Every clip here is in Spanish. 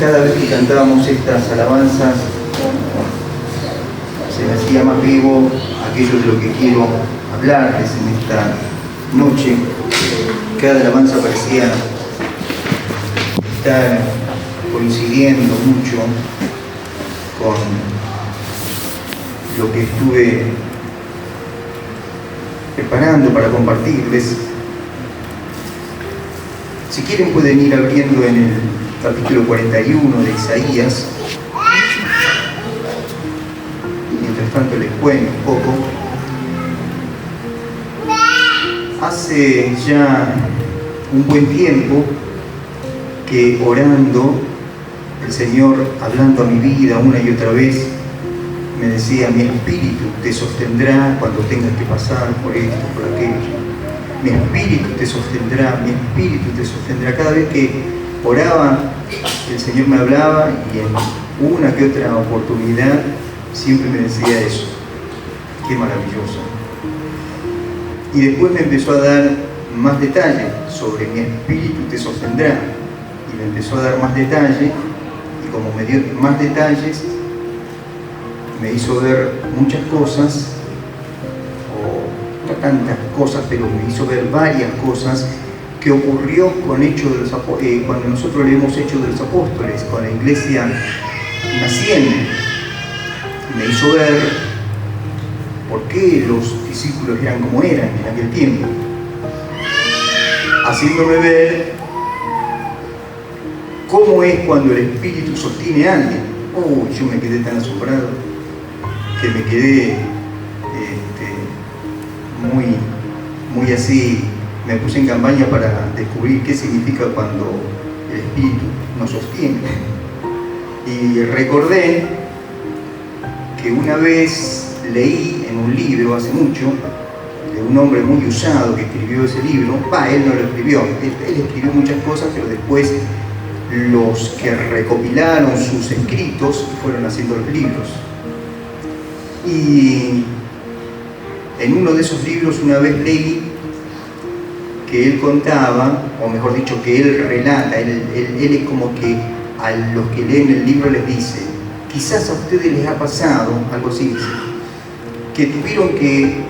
cada vez que cantábamos estas alabanzas, se me hacía más vivo aquello de lo que quiero hablarles en esta noche. Cada alabanza parecía estar coincidiendo mucho con lo que estuve preparando para compartirles. Si quieren pueden ir abriendo en el capítulo 41 de Isaías. Mientras tanto les cuento un poco. Hace ya un buen tiempo que orando, el Señor, hablando a mi vida una y otra vez, me decía: mi espíritu te sostendrá cuando tengas que pasar por esto, por aquello. Mi espíritu te sostendrá, mi espíritu te sostendrá. Cada vez que oraba, el Señor me hablaba, y en una que otra oportunidad siempre me decía eso. Qué maravilloso. Y después me empezó a dar más detalle sobre mi espíritu te sostendrá. Y me empezó a dar más detalle, y como me dio más detalles, me hizo ver muchas cosas, o no tantas cosas, pero me hizo ver varias cosas que ocurrió con Hechos de los cuando nosotros leemos Hechos de los Apóstoles, con la iglesia naciente. Me hizo ver por qué los discípulos eran como eran en aquel tiempo, haciéndome ver cómo es cuando el Espíritu sostiene a alguien. Yo me quedé tan asombrado que me quedé muy así. Me puse en campaña para descubrir qué significa cuando el Espíritu nos sostiene. Y recordé que una vez leí en un libro hace mucho de un hombre muy usado que escribió ese libro. Él no lo escribió, él escribió muchas cosas, pero después los que recopilaron sus escritos fueron haciendo los libros. Y en uno de esos libros una vez leí que él contaba, o mejor dicho, que él relata, él es como que a los que leen el libro les dice: quizás a ustedes les ha pasado, algo así dice, que tuvieron que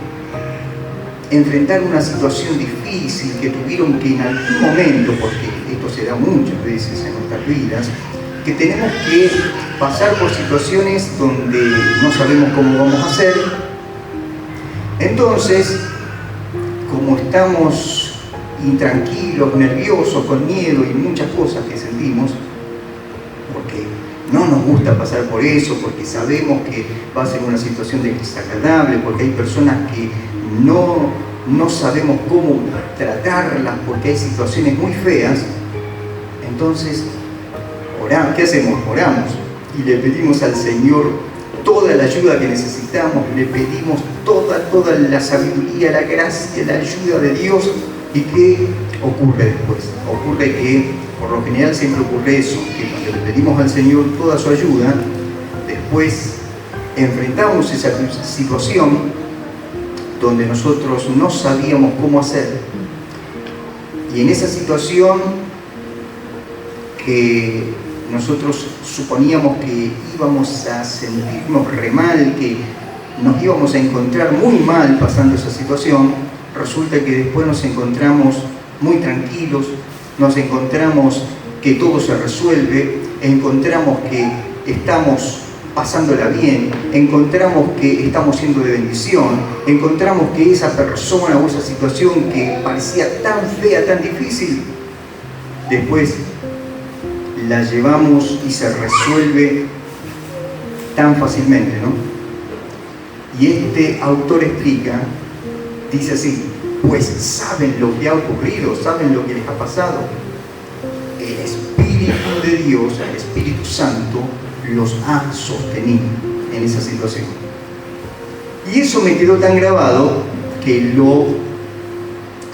enfrentar una situación difícil, que tuvieron que en algún momento, porque esto se da muchas veces en nuestras vidas, que tenemos que pasar por situaciones donde no sabemos cómo vamos a hacer. Entonces, como estamos intranquilos, nerviosos, con miedo y muchas cosas que sentimos, porque no nos gusta pasar por eso, porque sabemos que va a ser una situación desagradable, porque hay personas que no sabemos cómo tratarlas, porque hay situaciones muy feas. Entonces, oramos. ¿Qué hacemos? Oramos y le pedimos al Señor toda la ayuda que necesitamos, le pedimos toda la sabiduría, la gracia, la ayuda de Dios. ¿Y qué ocurre después? Ocurre que, por lo general siempre ocurre eso, que cuando le pedimos al Señor toda su ayuda, después enfrentamos esa situación donde nosotros no sabíamos cómo hacer. Y en esa situación que nosotros suponíamos que íbamos a sentirnos re mal, que nos íbamos a encontrar muy mal pasando esa situación, resulta que después nos encontramos muy tranquilos, nos encontramos que todo se resuelve, encontramos que estamos pasándola bien, encontramos que estamos siendo de bendición, encontramos que esa persona o esa situación que parecía tan fea, tan difícil, después la llevamos y se resuelve tan fácilmente, ¿no? Y este autor explica, dice así: pues saben lo que ha ocurrido, saben lo que les ha pasado. El Espíritu de Dios, el Espíritu Santo, los ha sostenido en esa situación. Y eso me quedó tan grabado que lo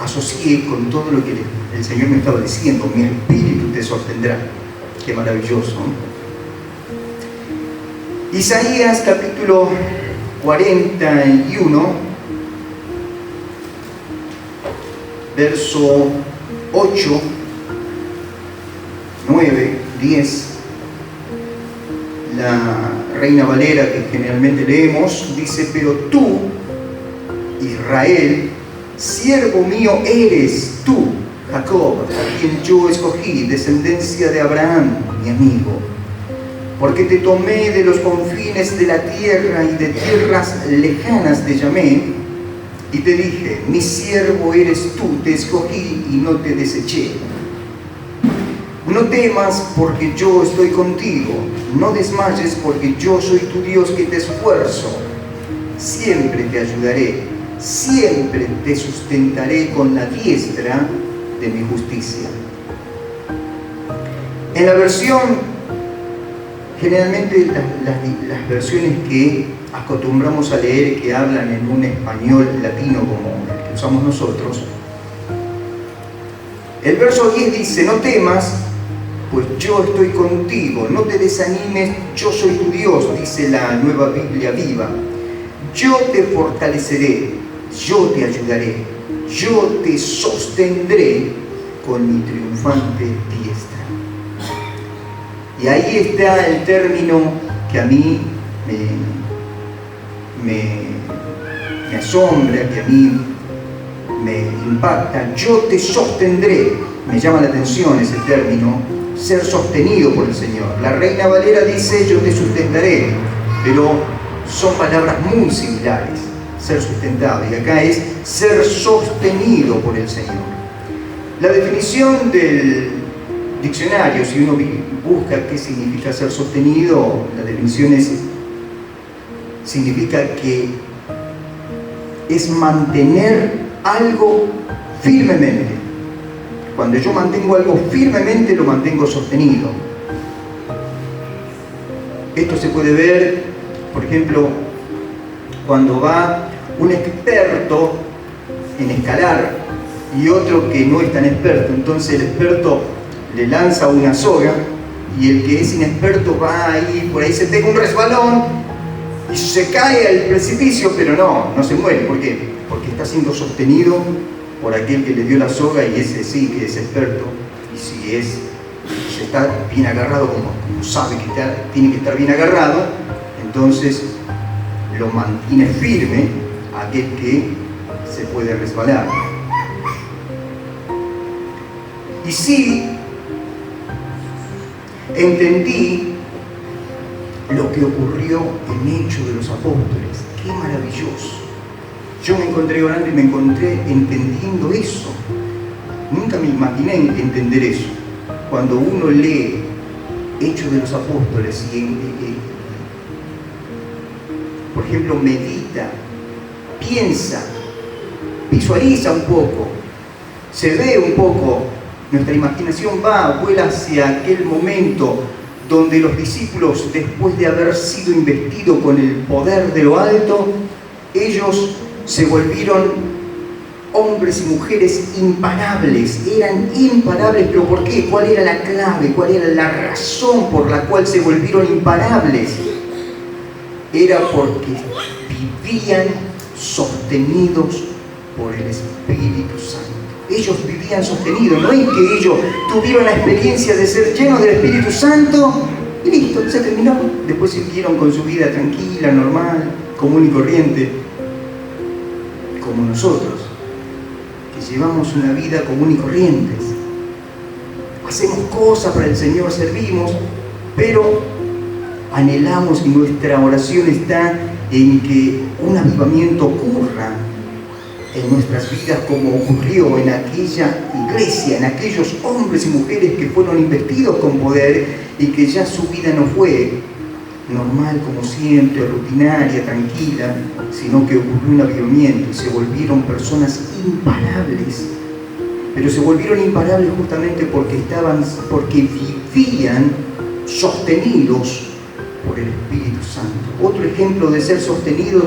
asocié con todo lo que el Señor me estaba diciendo: mi Espíritu te sostendrá. Qué maravilloso, ¿no? Isaías capítulo 41, verso 8, 9, 10 la Reina Valera que generalmente leemos, dice: pero tú, Israel, siervo mío eres tú, Jacob, a quien yo escogí, descendencia de Abraham, mi amigo. Porque te tomé de los confines de la tierra y de tierras lejanas te llamé, y te dije: mi siervo eres tú, te escogí y no te deseché. No temas, porque yo estoy contigo, no desmayes, porque yo soy tu Dios que te esfuerzo. Siempre te ayudaré, siempre te sustentaré con la diestra de mi justicia. En la versión, generalmente las versiones que acostumbramos a leer, que hablan en un español latino como el que usamos nosotros, el verso 10 dice: no temas, pues yo estoy contigo, no te desanimes, yo soy tu Dios, dice la Nueva Biblia Viva. Yo te fortaleceré, yo te ayudaré, yo te sostendré con mi triunfante diestra. Y ahí está el término que a mí me asombra, que a mí me impacta. Yo te sostendré. Me llama la atención ese término, ser sostenido por el Señor. La Reina Valera dice: yo te sustentaré, pero son palabras muy similares, ser sustentado, y acá es ser sostenido por el Señor. La definición del diccionario, si uno busca qué significa ser sostenido, la definición significa que es mantener algo firmemente. Cuando yo mantengo algo firmemente, lo mantengo sostenido. Esto se puede ver, por ejemplo, cuando va un experto en escalar y otro que no es tan experto. Entonces el experto le lanza una soga y el que es inexperto va ahí, por ahí se pega un resbalón y se cae al precipicio, pero no se muere. ¿Por qué? Porque está siendo sostenido por aquel que le dio la soga, y ese sí que es experto. Y si está bien agarrado, como sabe que tiene que estar bien agarrado, entonces lo mantiene firme a aquel que se puede resbalar. Y sí, entendí lo que ocurrió en Hechos de los Apóstoles. ¡Qué maravilloso! Yo me encontré orando y me encontré entendiendo eso. Nunca me imaginé entender eso. Cuando uno lee Hechos de los Apóstoles y por ejemplo, medita, piensa, visualiza un poco, se ve un poco, nuestra imaginación vuela hacia aquel momento donde los discípulos, después de haber sido investidos con el poder de lo alto, ellos se volvieron hombres y mujeres imparables. Eran imparables, pero ¿por qué? ¿Cuál era la clave? ¿Cuál era la razón por la cual se volvieron imparables? Era porque vivían sostenidos por el Espíritu Santo. Ellos vivían sostenidos, no es que ellos tuvieron la experiencia de ser llenos del Espíritu Santo y listo, se terminó. Después siguieron con su vida tranquila, normal, común y corriente, como nosotros, que llevamos una vida común y corriente. Hacemos cosas para el Señor, servimos, pero anhelamos, y nuestra oración está en que un avivamiento ocurra en nuestras vidas, como ocurrió en aquella iglesia, en aquellos hombres y mujeres que fueron investidos con poder y que ya su vida no fue normal como siempre, rutinaria, tranquila, sino que ocurrió un avivamiento y se volvieron personas imparables. Pero se volvieron imparables justamente porque vivían sostenidos por el Espíritu Santo. Otro ejemplo de ser sostenido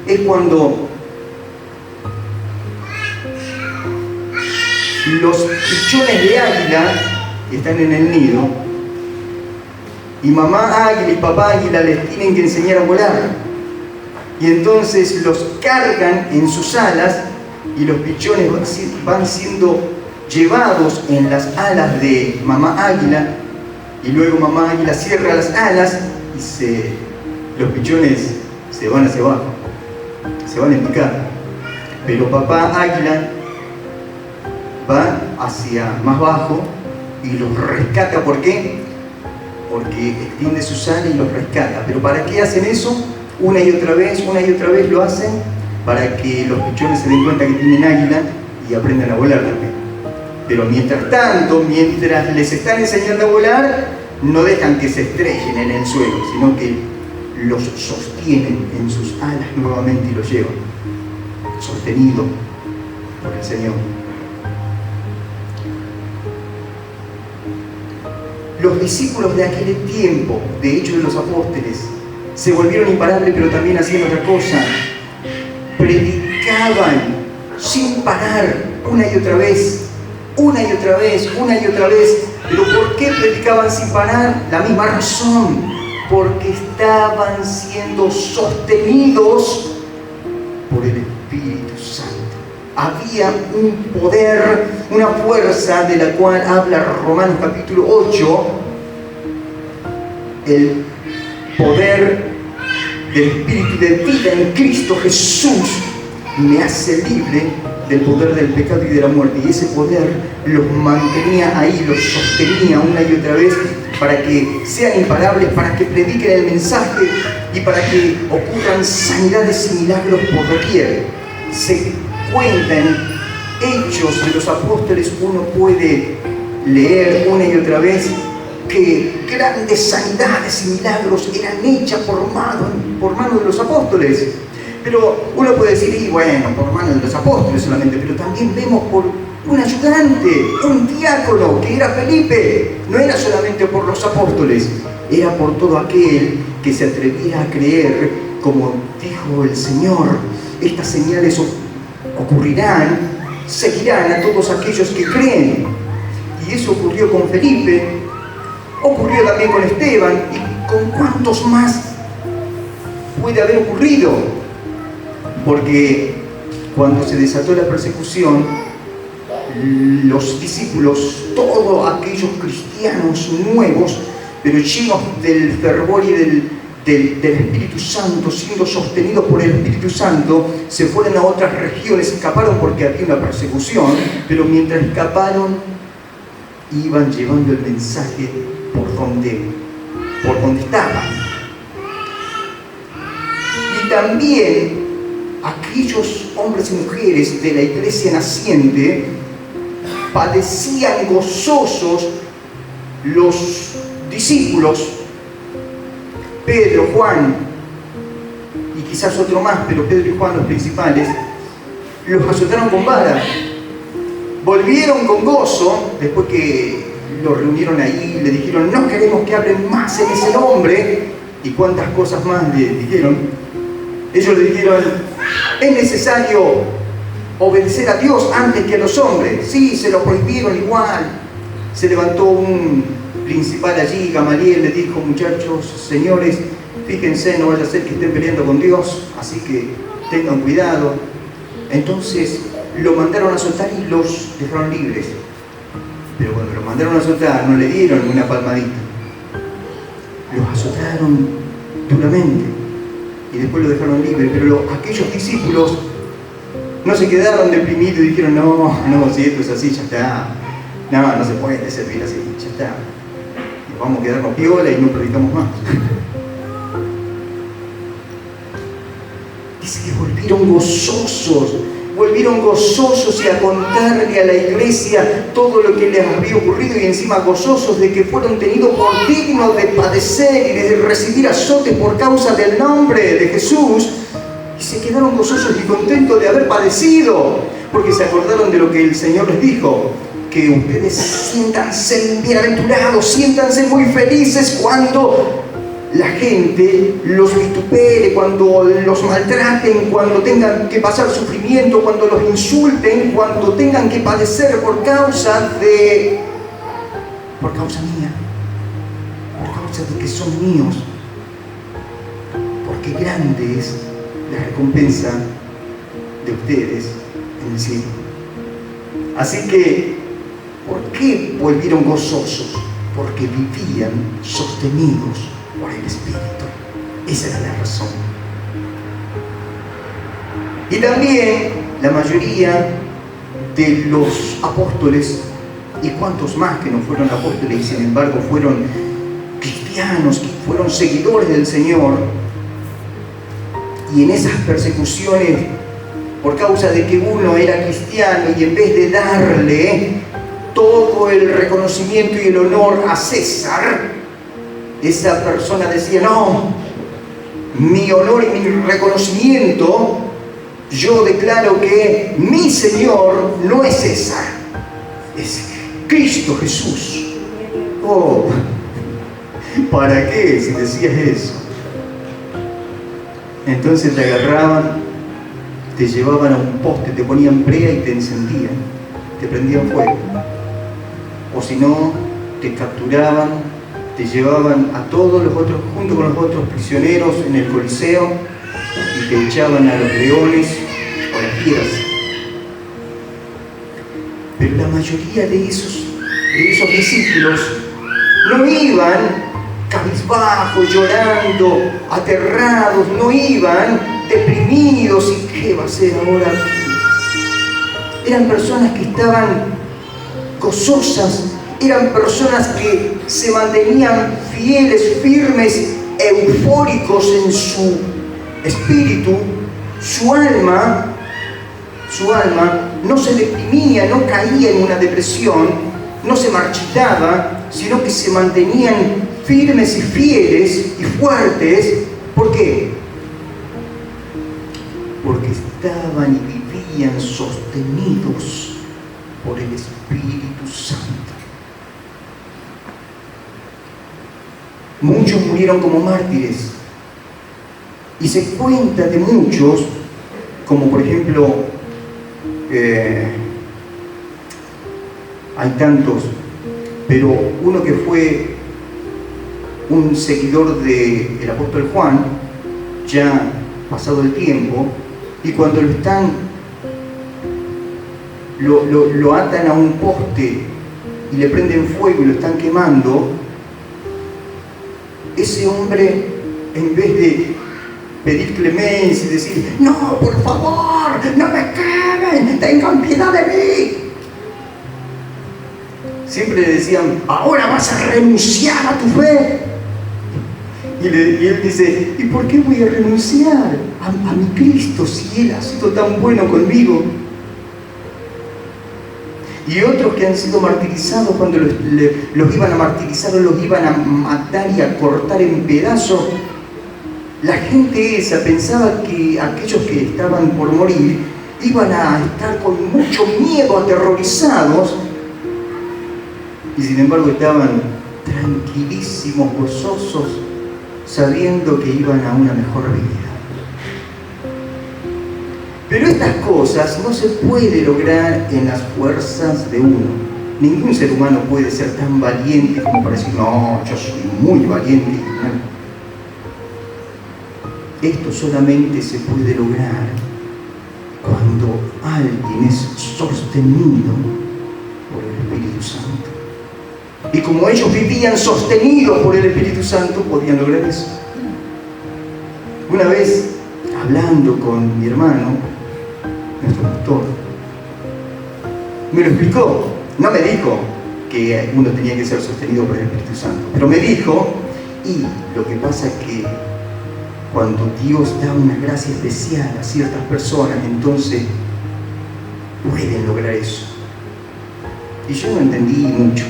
es cuando los pichones de águila están en el nido y mamá águila y papá águila les tienen que enseñar a volar, y entonces los cargan en sus alas y los pichones van siendo llevados en las alas de mamá águila, y luego mamá águila cierra las alas y los pichones se van hacia abajo, se van en picada. Pero papá águila va hacia más bajo y los rescata. ¿Por qué? Porque extiende sus alas y los rescata. ¿Pero para qué hacen eso? Una y otra vez lo hacen para que los pichones se den cuenta que tienen águila y aprendan a volar también. Pero mientras tanto, mientras les están enseñando a volar, no dejan que se estrellen en el suelo, sino que los sostienen en sus alas nuevamente y los llevan, sostenido por el Señor. Los discípulos de aquel tiempo, de Hechos de los Apóstoles, se volvieron imparables, pero también hacían otra cosa. Predicaban sin parar, una y otra vez. ¿Pero por qué predicaban sin parar? La misma razón, porque estaban siendo sostenidos por el Espíritu Santo. Había un poder, una fuerza de la cual habla Romanos capítulo 8, el poder del Espíritu de vida en Cristo Jesús me hace libre del poder del pecado y de la muerte. Y ese poder los mantenía ahí, los sostenía una y otra vez para que sean imparables, para que prediquen el mensaje y para que ocurran sanidades y milagros por doquier. Se cuenta en Hechos de los Apóstoles, uno puede leer una y otra vez que grandes sanidades y milagros eran hechas por mano de los apóstoles. Pero uno puede decir, y bueno, por mano de los apóstoles solamente, pero también vemos por un ayudante, un diácono, que era Felipe. No era solamente por los apóstoles, era por todo aquel que se atreviera a creer, como dijo el Señor. Estas señales ocurrirán, seguirán a todos aquellos que creen. Y eso ocurrió con Felipe, ocurrió también con Esteban, y con cuántos más puede haber ocurrido. Porque cuando se desató la persecución, los discípulos, todos aquellos cristianos nuevos, pero llenos del fervor y del Espíritu Santo, siendo sostenidos por el Espíritu Santo, se fueron a otras regiones, escaparon porque había una persecución, pero mientras escaparon, iban llevando el mensaje por donde estaban. Y también aquellos hombres y mujeres de la iglesia naciente padecían gozosos. Los discípulos, Pedro, Juan y quizás otro más, pero Pedro y Juan los principales, los azotaron con vara. Volvieron con gozo después que los reunieron ahí, le dijeron: no queremos que hablen más en ese nombre, y cuántas cosas más le dijeron. Ellos le dijeron: es necesario obedecer a Dios antes que a los hombres. Sí, se lo prohibieron igual. Se levantó un principal allí, Gamaliel, le dijo: muchachos, señores, fíjense, no vaya a ser que estén peleando con Dios, así que tengan cuidado. Entonces lo mandaron a soltar y los dejaron libres. Pero cuando los mandaron a soltar, no le dieron una palmadita, los azotaron duramente y después lo dejaron libre. Pero aquellos discípulos no se quedaron deprimidos y dijeron: no, si esto es así, ya está, no se puede servir así, ya está, y vamos a quedarnos piola y no predicamos más. Dice que volvieron gozosos y a contarle a la iglesia todo lo que les había ocurrido, y encima gozosos de que fueron tenidos por dignos de padecer y de recibir azotes por causa del nombre de Jesús. Y se quedaron gozosos y contentos de haber padecido, porque se acordaron de lo que el Señor les dijo: que ustedes siéntanse bienaventurados, siéntanse muy felices cuando la gente los vitupere, cuando los maltraten, cuando tengan que pasar sufrimiento, cuando los insulten, cuando tengan que padecer por causa mía, por causa de que son míos, porque grande es la recompensa de ustedes en el cielo. Así que, ¿por qué volvieron gozosos? Porque vivían sostenidos por el Espíritu. Esa era la razón. Y también la mayoría de los apóstoles, y cuantos más que no fueron apóstoles y sin embargo fueron cristianos, que fueron seguidores del Señor, y en esas persecuciones, por causa de que uno era cristiano y en vez de darle todo el reconocimiento y el honor a César, esa persona decía: no, mi honor y mi reconocimiento, yo declaro que mi Señor no es César, es Cristo Jesús. Oh, ¿para qué si decías eso? Entonces te agarraban, te llevaban a un poste, te ponían brea y te encendían, te prendían fuego. O si no, te capturaban, te llevaban a todos los otros, junto con los otros prisioneros en el Coliseo, y te echaban a los leones o a las fieras. Pero la mayoría de esos discípulos no iban cabizbajos, llorando, aterrados, no iban deprimidos y ¿qué va a ser ahora? Eran personas que estaban gozosas, eran personas que se mantenían fieles, firmes, eufóricos en su espíritu. Su alma no se deprimía, no caía en una depresión, no se marchitaba, sino que se mantenían firmes y fieles y fuertes. ¿Por qué? Porque estaban y vivían sostenidos por el Espíritu Santo. Muchos murieron como mártires, y se cuenta de muchos, como por ejemplo, hay tantos, pero uno que fue un seguidor del apóstol Juan, ya pasado el tiempo, y cuando lo atan a un poste y le prenden fuego y lo están quemando, ese hombre, en vez de pedir clemencia y decir: no, por favor, no me quemen, tengan piedad de mí, siempre le decían: ahora vas a renunciar a tu fe. Y él dice: ¿y por qué voy a renunciar a mi Cristo si Él ha sido tan bueno conmigo? Y otros que han sido martirizados, cuando los iban a martirizar o los iban a matar y a cortar en pedazos, la gente esa pensaba que aquellos que estaban por morir iban a estar con mucho miedo, aterrorizados, y sin embargo estaban tranquilísimos, gozosos, sabiendo que iban a una mejor vida. Pero estas cosas no se puede lograr en las fuerzas de uno. Ningún ser humano puede ser tan valiente como para decir: no, yo soy muy valiente. Esto solamente se puede lograr cuando alguien es sostenido por el Espíritu Santo. Y como ellos vivían sostenidos por el Espíritu Santo, podían lograr eso. Una vez, hablando con mi hermano, nuestro pastor, me lo explicó. No me dijo que uno tenía que ser sostenido por el Espíritu Santo, pero me dijo: y lo que pasa es que cuando Dios da una gracia especial a ciertas personas, entonces pueden lograr eso. Y yo no entendí mucho.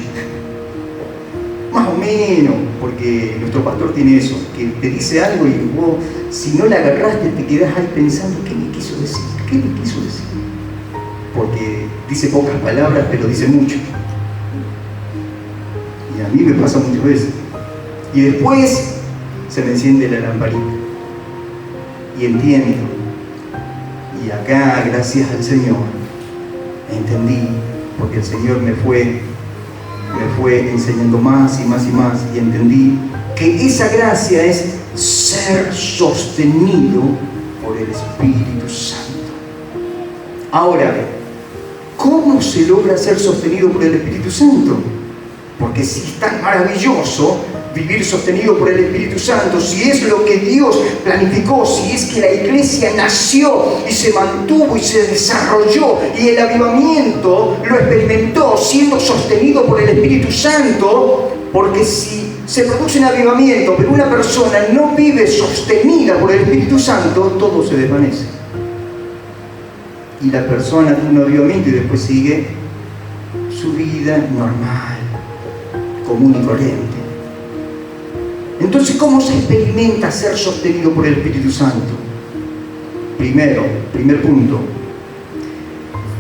Más o menos, porque nuestro pastor tiene eso, que te dice algo y vos, si no la agarraste, te quedás ahí pensando: ¿qué me quiso decir? ¿Qué me quiso decir? Porque dice pocas palabras, pero dice mucho. Y a mí me pasa muchas veces. Y después se me enciende la lamparita. Y entiendo. Y acá, gracias al Señor, entendí, porque el Señor me fue enseñando más y más y más, y entendí que esa gracia es ser sostenido por el Espíritu Santo. Ahora, ¿cómo se logra ser sostenido por el Espíritu Santo? Porque si es tan maravilloso, vivir sostenido por el Espíritu Santo, si es lo que Dios planificó, si es que la iglesia nació y se mantuvo y se desarrolló y el avivamiento lo experimentó siendo sostenido por el Espíritu Santo, porque si se produce un avivamiento pero una persona no vive sostenida por el Espíritu Santo, todo se desvanece y la persona tiene un avivamiento y después sigue su vida normal, común y corriente. Entonces, ¿cómo se experimenta ser sostenido por el Espíritu Santo? Primer punto,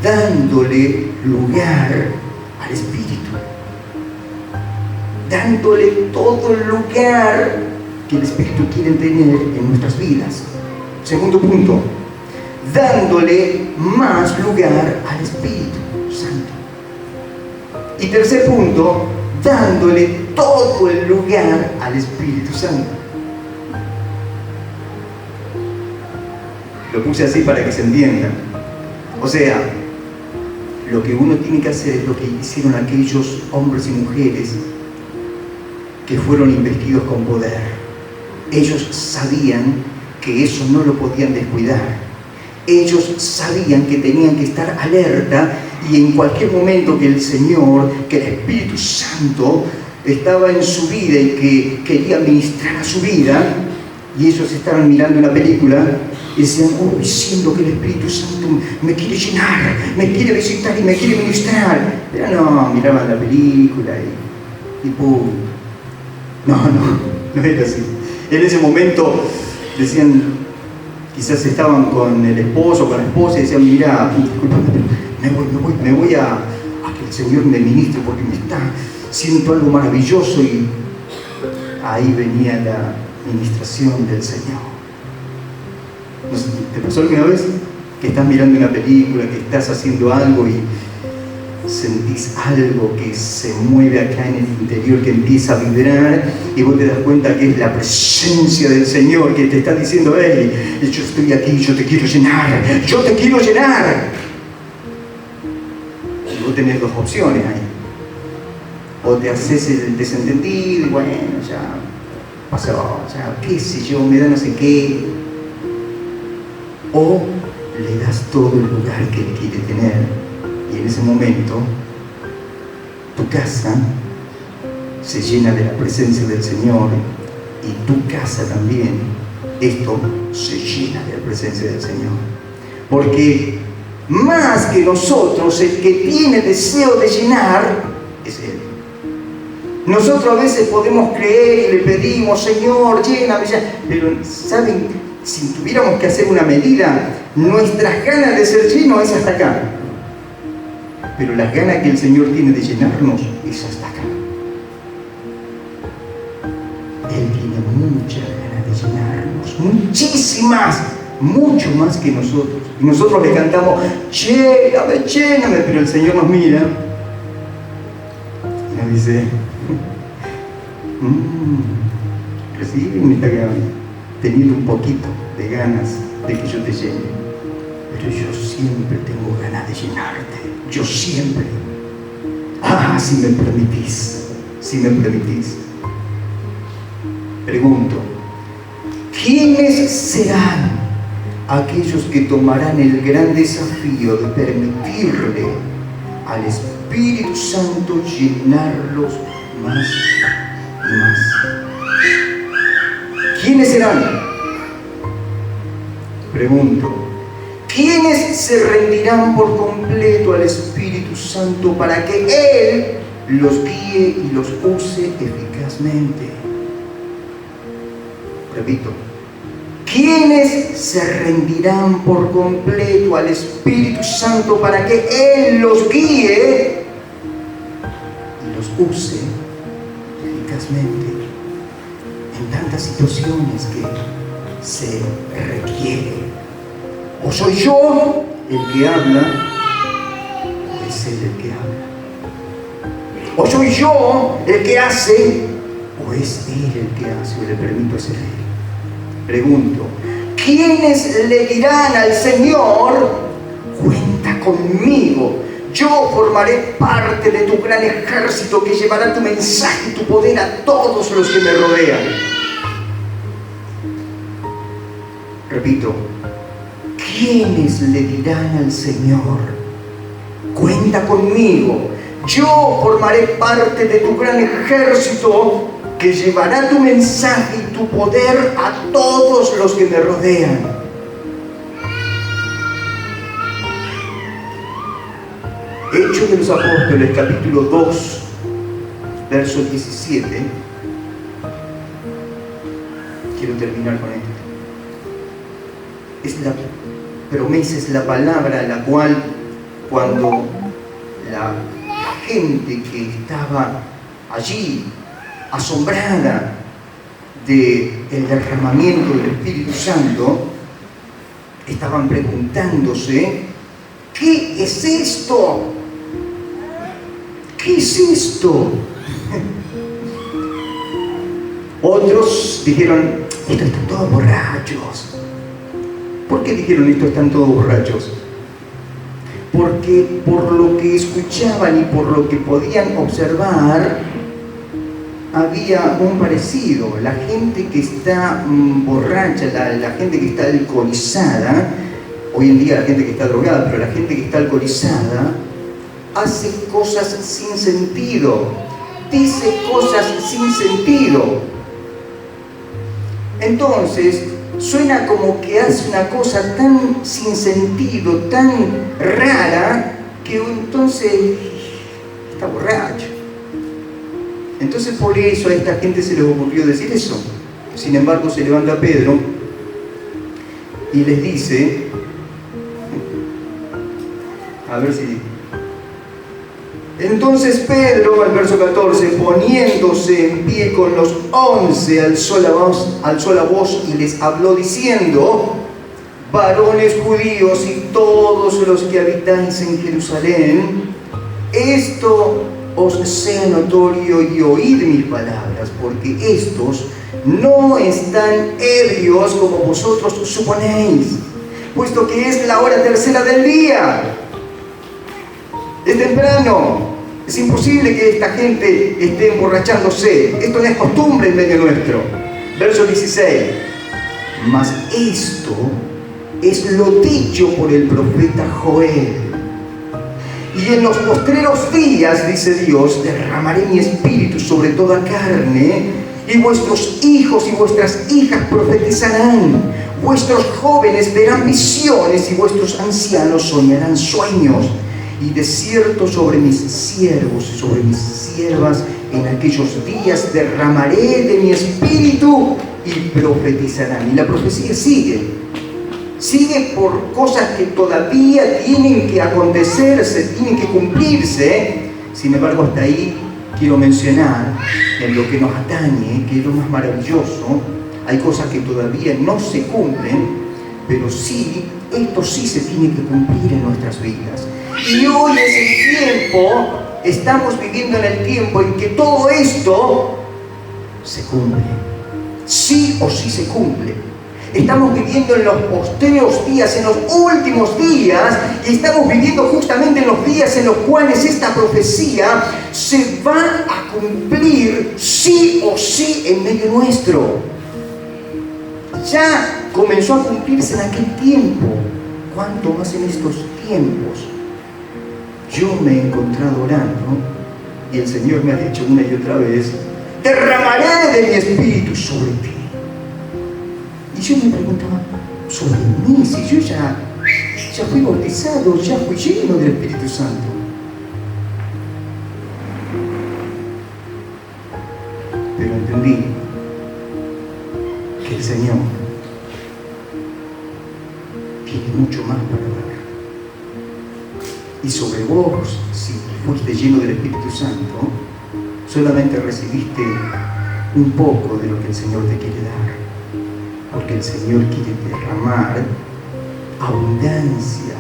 dándole lugar al Espíritu, dándole todo el lugar que el Espíritu quiere tener en nuestras vidas. Segundo punto, dándole más lugar al Espíritu Santo. Y tercer punto, dándole todo el lugar al Espíritu Santo. Lo puse así para que se entienda. O sea, lo que uno tiene que hacer es lo que hicieron aquellos hombres y mujeres que fueron investidos con poder. Ellos sabían que eso no lo podían descuidar. Ellos sabían que tenían que estar alerta y en cualquier momento que el Señor, que el Espíritu Santo estaba en su vida y que quería ministrar a su vida, y ellos estaban mirando una película y decían, oh, siento que el Espíritu Santo me quiere llenar, me quiere visitar y me quiere ministrar. Pero no, miraban la película y pum. No era así. En ese momento decían, quizás estaban con el esposo o con la esposa y decían, mira, disculpame, pero me voy a que el Señor me ministre porque siento algo maravilloso, y ahí venía la ministración del Señor. ¿No te pasó alguna vez que estás mirando una película, que estás haciendo algo y sentís algo que se mueve acá en el interior, que empieza a vibrar, y vos te das cuenta que es la presencia del Señor que te está diciendo, hey, yo estoy aquí, yo te quiero llenar, yo te quiero llenar? Y vos tenés dos opciones ahí. O te haces el desentendido y bueno, ya pasó, ya qué sé yo, me da no sé qué. O le das todo el lugar que él quiere tener. Y en ese momento, tu casa se llena de la presencia del Señor, y tu casa también, esto se llena de la presencia del Señor. Porque más que nosotros, el que tiene deseo de llenar es Él. Nosotros a veces podemos creer y le pedimos, Señor, lléname, pero ¿saben? Si tuviéramos que hacer una medida, nuestras ganas de ser llenos es hasta acá. Pero las ganas que el Señor tiene de llenarnos es hasta acá. Él tiene muchas ganas de llenarnos, muchísimas, mucho más que nosotros. Y nosotros le cantamos, lléname, lléname, pero el Señor nos mira y nos dice, recibe, me está teniendo un poquito de ganas de que yo te llene. Pero yo siempre tengo ganas de llenarte. Yo siempre. Si me permitís. Si me permitís. Pregunto, ¿quiénes serán aquellos que tomarán el gran desafío de permitirle al Espíritu Santo llenarlos más y más? ¿Quiénes serán? Pregunto, ¿quiénes se rendirán por completo al Espíritu Santo para que Él los guíe y los use eficazmente? Repito, ¿quiénes se rendirán por completo al Espíritu Santo para que Él los guíe y los use eficazmente en tantas situaciones que se requiere? ¿O soy yo el que habla, o es Él el que habla? ¿O soy yo el que hace, o es Él el que hace, o le permito ser Él? Pregunto, ¿quiénes le dirán al Señor, cuenta conmigo, yo formaré parte de tu gran ejército que llevará tu mensaje y tu poder a todos los que me rodean. Repito, ¿quiénes le dirán al Señor? Cuenta conmigo, yo formaré parte de tu gran ejército que llevará tu mensaje y tu poder a todos los que me rodean. Hechos de los Apóstoles, capítulo 2, verso 17. Quiero terminar con esto. Es la promesa, es la palabra a la cual, cuando la gente que estaba allí, asombrada del derramamiento del Espíritu Santo, estaban preguntándose: ¿qué es esto? ¿Qué es esto? Otros dijeron: estos están todos borrachos. ¿Por qué dijeron esto están todos borrachos? Porque por lo que escuchaban y por lo que podían observar, había un parecido. La gente que está borracha, la gente que está alcoholizada, hoy en día la gente que está drogada, pero la gente que está alcoholizada hace cosas sin sentido, dice cosas sin sentido. Entonces, suena como que hace una cosa tan sin sentido, tan rara, que entonces está borracho. Entonces por eso a esta gente se les ocurrió decir eso. Sin embargo, se levanta Pedro y les dice, a ver si... Entonces Pedro, al verso 14, poniéndose en pie con los 11, alzó la voz y les habló diciendo: varones judíos y todos los que habitáis en Jerusalén, esto os sea notorio y oíd mis palabras, porque estos no están ebrios como vosotros suponéis, puesto que es la hora tercera del día. Es temprano. Es imposible que esta gente esté emborrachándose. Esto no es costumbre en medio nuestro. Verso 16. Mas esto es lo dicho por el profeta Joel. Y en los postreros días, dice Dios, derramaré mi espíritu sobre toda carne, y vuestros hijos y vuestras hijas profetizarán. Vuestros jóvenes verán visiones y vuestros ancianos soñarán sueños. Y de cierto sobre mis siervos y sobre mis siervas en aquellos días derramaré de mi espíritu y profetizarán. Y la profecía sigue por cosas que todavía tienen que acontecerse, tienen que cumplirse. Sin embargo, hasta ahí quiero mencionar en lo que nos atañe, que es lo más maravilloso. Hay cosas que todavía no se cumplen, pero sí, esto sí se tiene que cumplir en nuestras vidas. Y hoy es el tiempo, estamos viviendo en el tiempo en que todo esto se cumple. Sí o sí se cumple. Estamos viviendo en los posteriores días, en los últimos días, y estamos viviendo justamente en los días en los cuales esta profecía se va a cumplir sí o sí en medio nuestro. Ya comenzó a cumplirse en aquel tiempo. ¿Cuánto más en estos tiempos? Yo me he encontrado orando y el Señor me ha dicho una y otra vez: derramaré de mi espíritu sobre ti. Y yo me preguntaba: ¿sobre mí? Si yo ya fui bautizado, ya fui lleno del Espíritu Santo. Pero entendí que el Señor tiene mucho más para dar. Y sobre vos, si fuiste lleno del Espíritu Santo, solamente recibiste un poco de lo que el Señor te quiere dar, porque el Señor quiere derramar abundancia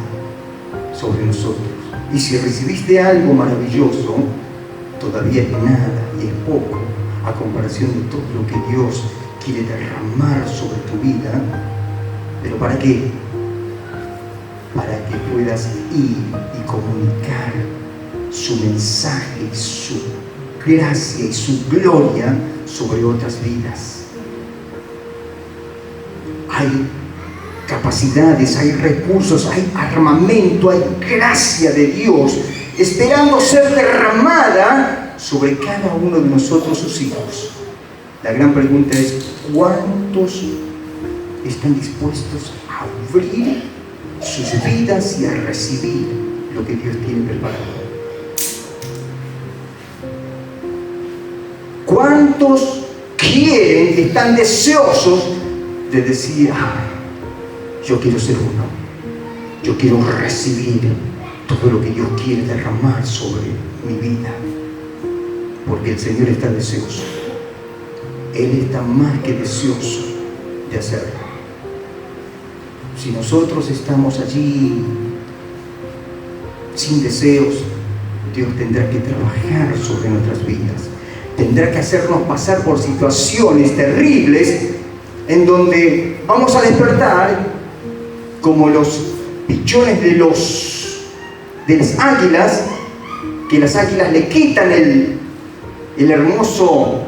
sobre nosotros. Y si recibiste algo maravilloso, todavía es nada y es poco a comparación de todo lo que Dios quiere derramar sobre tu vida. ¿Pero para qué? para que puedas ir y comunicar su mensaje, su gracia y su gloria sobre otras vidas. Hay capacidades, hay recursos, hay armamento, hay gracia de Dios esperando ser derramada sobre cada uno de nosotros, sus hijos. La gran pregunta es: ¿cuántos están dispuestos a abrir sus vidas y a recibir lo que Dios tiene preparado? ¿Cuántos quieren, están deseosos de decir: yo quiero ser uno, yo quiero recibir todo lo que Dios quiere derramar sobre mi vida? Porque el Señor está deseoso. Él está más que deseoso de hacerlo. Si nosotros estamos allí sin deseos, Dios tendrá que trabajar sobre nuestras vidas. Tendrá que hacernos pasar por situaciones terribles en donde vamos a despertar como los pichones de las águilas, que las águilas le quitan el hermoso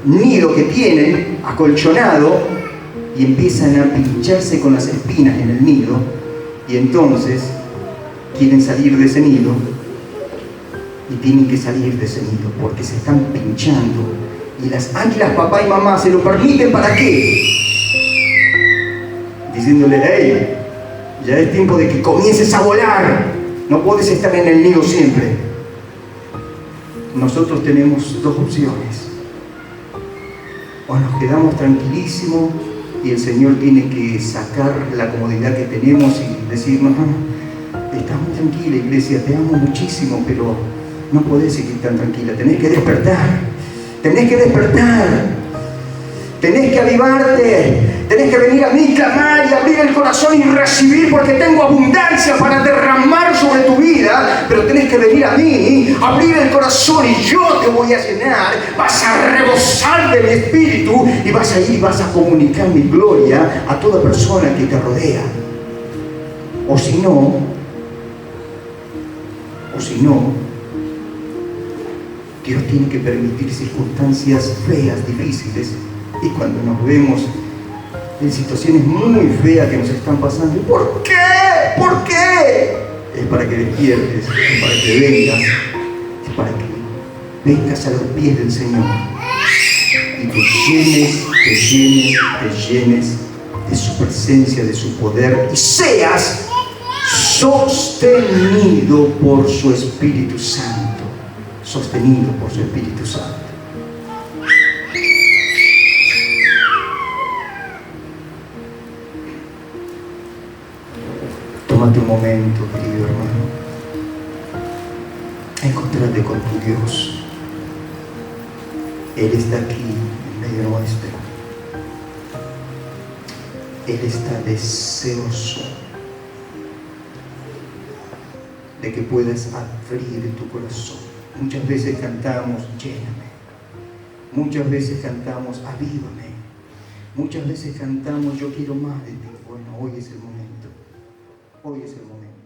nido que tienen acolchonado y empiezan a pincharse con las espinas en el nido, y entonces quieren salir de ese nido y tienen que salir de ese nido porque se están pinchando, y las águilas, papá y mamá, se lo permiten. ¿Para qué? Diciéndole: hey, ya es tiempo de que comiences a volar, no puedes estar en el nido siempre. Nosotros tenemos dos opciones: o nos quedamos tranquilísimos y el Señor tiene que sacar la comodidad que tenemos y decirnos: estás muy tranquila, iglesia, te amo muchísimo, pero no podés seguir tan tranquila, tenés que despertar, tenés que avivarte, tenés que venir a mí, clamar y abrir el corazón y recibir, porque tengo abundancia para derramar sobre tu vida. Pero tenés que venir a mí, abrir el corazón, y yo te voy a llenar, vas a rebosar de mi espíritu y vas a ir y vas a comunicar mi gloria a toda persona que te rodea. O si no, Dios tiene que permitir circunstancias feas, difíciles, y cuando nos vemos en situaciones muy feas que nos están pasando, ¿por qué? ¿Por qué? Es para que despiertes, es para que vengas, es para que vengas a los pies del Señor y te llenes de su presencia, de su poder, y seas sostenido por su Espíritu Santo. Sostenido por su Espíritu Santo. Tómate un momento, querido hermano. Encontrate con tu Dios. Él está aquí en medio nuestro. Él está deseoso de que puedas abrir tu corazón. Muchas veces cantamos: lléname. Muchas veces cantamos: avívame. Muchas veces cantamos: yo quiero más de ti. Bueno, hoy es el momento. Hoy es el momento.